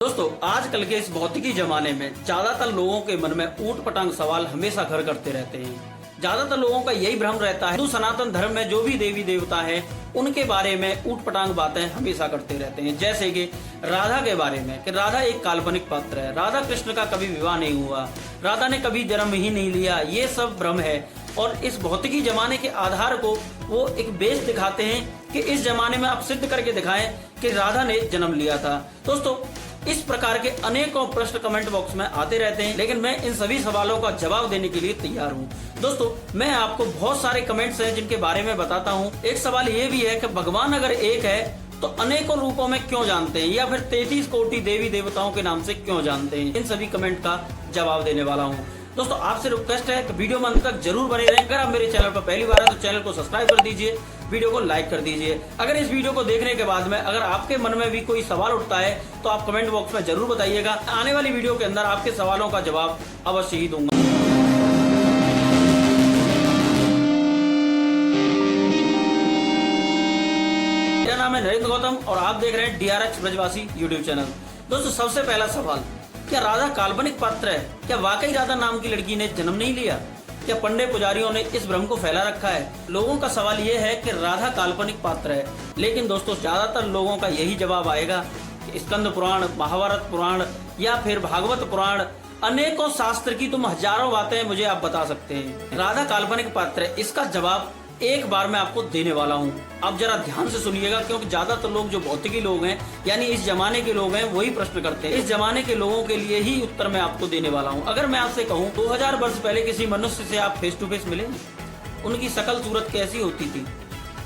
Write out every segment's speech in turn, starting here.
दोस्तों आजकल के इस भौतिकी जमाने में ज्यादातर लोगों के मन में ऊट पटांग सवाल हमेशा घर करते रहते हैं। ज्यादातर लोगों का यही भ्रम रहता है हिंदू सनातन धर्म में जो भी देवी देवता है उनके बारे में ऊट पटांग बातें हमेशा करते रहते हैं। जैसे कि राधा के बारे में कि राधा एक काल्पनिक पात्र है, राधा कृष्ण का कभी विवाह नहीं हुआ, राधा ने कभी जन्म ही नहीं लिया, ये सब भ्रम है। और इस भौतिकी जमाने के आधार को वो एक बेस दिखाते हैं कि इस जमाने में आप सिद्ध करके दिखाएं कि राधा ने जन्म लिया था। दोस्तों इस प्रकार के अनेकों प्रश्न कमेंट बॉक्स में आते रहते हैं, लेकिन मैं इन सभी सवालों का जवाब देने के लिए तैयार हूं। दोस्तों मैं आपको बहुत सारे कमेंट्स हैं जिनके बारे में बताता हूं। एक सवाल ये भी है कि भगवान अगर एक है तो अनेकों रूपों में क्यों जानते हैं, या फिर 33 कोटि देवी देवताओं के नाम से क्यों जानते हैं। इन सभी कमेंट का जवाब देने वाला हूँ। दोस्तों आपसे रिक्वेस्ट है कि वीडियो में अंत तक जरूर बने रहें। अगर आप मेरे चैनल पर पहली बार है तो चैनल को सब्सक्राइब कर दीजिए, वीडियो को लाइक कर दीजिए। अगर इस वीडियो को देखने के बाद में अगर आपके मन में भी कोई सवाल उठता है तो आप कमेंट बॉक्स में जरूर बताइएगा। आने वाली वीडियो के अंदर आपके सवालों का जवाब अवश्य ही दूंगा। मेरा नाम है नरेंद्र गौतम और आप देख रहे हैं DRX ब्रजवासी यूट्यूब चैनल। दोस्तों सबसे पहला सवाल, क्या राधा काल्पनिक पात्र है? क्या वाकई राधा नाम की लड़की ने जन्म नहीं लिया? क्या पंडित पुजारियों ने इस भ्रम को फैला रखा है? लोगों का सवाल ये है कि राधा काल्पनिक पात्र है, लेकिन दोस्तों ज्यादातर लोगों का यही जवाब आएगा कि स्कंद पुराण, महाभारत पुराण या फिर भागवत पुराण, अनेकों शास्त्र की तुम हजारों बातें मुझे आप बता सकते हैं। राधा काल्पनिक पात्र है, इसका जवाब एक बार मैं आपको देने वाला हूँ। आप जरा ध्यान से सुनिएगा, क्योंकि ज्यादातर लोग जो भौतिकी लोग हैं यानी इस जमाने के लोग हैं वही प्रश्न करते हैं। इस जमाने के लोगों के लिए ही उत्तर मैं आपको देने वाला हूँ। अगर मैं आपसे कहूँ 2000 वर्ष पहले किसी मनुष्य से आप फेस टू फेस मिले, उनकी शकल सूरत कैसी होती थी?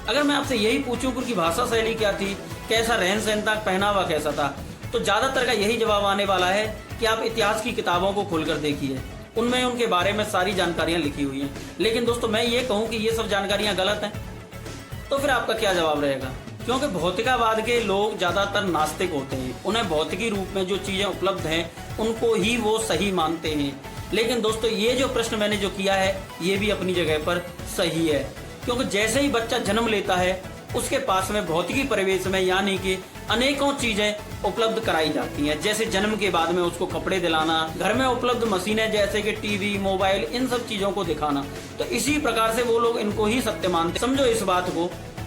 अगर मैं आपसे यही पूछूं कि उनकी भाषा शैली क्या थी, कैसा रहन सहन था, पहनावा कैसा था, तो ज्यादातर का यही जवाब आने वाला है कि आप इतिहास की किताबों को खोलकर देखिए, उनमें उनके बारे में सारी जानकारियां लिखी हुई हैं। लेकिन दोस्तों मैं ये कहूं कि ये सब जानकारियां गलत हैं, तो फिर आपका क्या जवाब रहेगा? क्योंकि भौतिकवाद के लोग ज्यादातर नास्तिक होते हैं, उन्हें भौतिकी रूप में जो चीजें उपलब्ध हैं उनको ही वो सही मानते हैं। लेकिन दोस्तों ये जो प्रश्न मैंने जो किया है ये भी अपनी जगह पर सही है, क्योंकि जैसे ही बच्चा जन्म लेता है उसके पास में भौतिकी परिवेश में यानी कि अनेकों चीजें उपलब्ध कराई जाती हैं। जैसे जन्म के बाद में उसको कपड़े दिलाना, घर में उपलब्ध मशीनें जैसे कि टीवी, मोबाइल, इन सब चीजों को दिखाना। तो इसी प्रकार से वो लोग इनको ही सत्य मानते। समझो इस बात को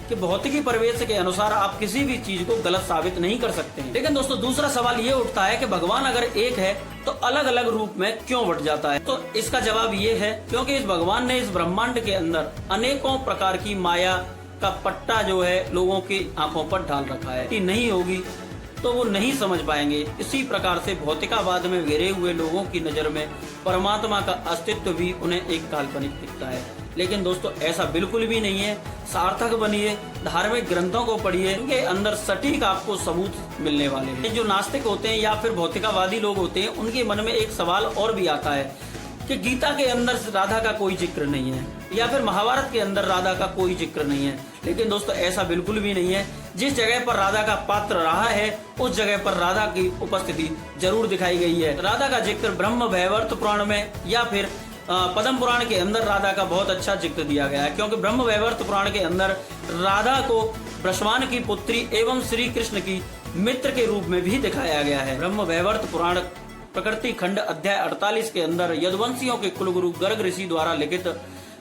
कि भौतिकी परिवेश के अनुसार आप किसी भी चीज को गलत साबित नहीं कर सकते हैं। लेकिन दोस्तों दूसरा सवाल ये उठता है कि भगवान अगर एक है तो अलग अलग रूप में क्यों बट जाता है? तो इसका जवाब ये है क्योंकि इस भगवान ने इस ब्रह्मांड के अंदर अनेकों प्रकार की माया का पट्टा जो है लोगों की आंखों पर डाल रखा है कि नहीं होगी तो वो नहीं समझ पाएंगे। इसी प्रकार से भौतिकवाद में घिरे हुए लोगों की नजर में परमात्मा का अस्तित्व भी उन्हें एक काल्पनिक दिखता है। लेकिन दोस्तों ऐसा बिल्कुल भी नहीं है। सार्थक बनिए, धार्मिक ग्रंथों को पढ़िए, उनके अंदर सटीक आपको सबूत मिलने वाले हैं। जो नास्तिक होते हैं या फिर भौतिकवादी लोग होते हैं उनके मन में एक सवाल और भी आता है कि गीता के अंदर राधा का कोई जिक्र नहीं है या फिर महाभारत के अंदर राधा का कोई जिक्र नहीं है। लेकिन दोस्तों ऐसा बिल्कुल भी नहीं है। जिस जगह पर राधा का पात्र रहा है उस जगह पर राधा की उपस्थिति जरूर दिखाई गई है। राधा का जिक्र ब्रह्म वैवर्त पुराण में या फिर पद्म पुराण के अंदर राधा का बहुत अच्छा जिक्र दिया गया है, क्योंकि ब्रह्म वैवर्त पुराण के अंदर राधा को ब्रह्मवान की पुत्री एवं श्री कृष्ण की मित्र के रूप में भी दिखाया गया है। ब्रह्म वैवर्त पुराण प्रकृति खंड अध्याय 48 के अंदर यदुवंशियों के कुलगुरु गर्ग ऋषि द्वारा लिखित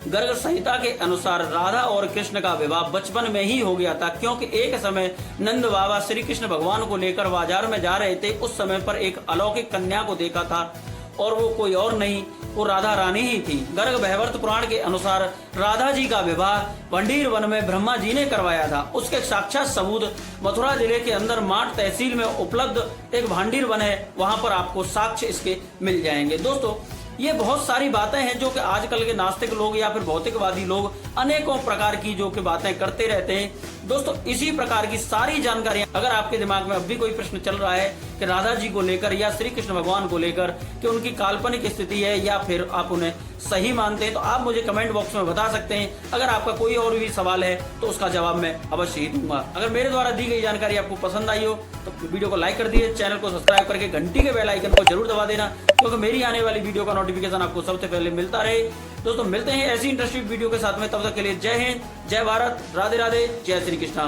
गर्ग संहिता के अनुसार राधा और कृष्ण का विवाह बचपन में ही हो गया था, क्योंकि एक समय नंद बाबा श्री कृष्ण भगवान को लेकर बाजार में जा रहे थे। उस समय पर एक अलौकिक कन्या को देखा था और वो कोई और नहीं, वो राधा रानी ही थी। गर्ग वैवर्त पुराण के अनुसार राधा जी का विवाह भंडीर वन में ब्रह्मा जी ने करवाया था। उसके साक्षात सबूत मथुरा जिले के अंदर माट तहसील में उपलब्ध एक भांडीर वन है, वहां पर आपको साक्ष्य इसके मिल जाएंगे। दोस्तों ये बहुत सारी बातें हैं जो कि आजकल के नास्तिक लोग या फिर भौतिकवादी लोग अनेकों प्रकार की जो कि बातें करते रहते हैं। दोस्तों इसी प्रकार की सारी जानकारियां अगर आपके दिमाग में अब भी कोई प्रश्न चल रहा है कि राधा जी को लेकर या श्री कृष्ण भगवान को लेकर कि उनकी काल्पनिक स्थिति है या फिर आप उन्हें सही मानते हैं, तो आप मुझे कमेंट बॉक्स में बता सकते हैं। अगर आपका कोई और भी सवाल है तो उसका जवाब मैं अवश्य ही दूंगा। अगर मेरे द्वारा दी गई जानकारी आपको पसंद आई हो तो वीडियो को लाइक कर दीजिए, चैनल को सब्सक्राइब करके घंटी के बेल आइकन को जरूर दबा देना, क्योंकि मेरी आने वाली वीडियो का नोटिफिकेशन आपको सबसे पहले मिलता रहे। दोस्तों मिलते हैं ऐसी इंटरेस्टिंग वीडियो के साथ में, तब तक के लिए जय हिंद, जय भारत, राधे राधे, जय श्री कृष्णा।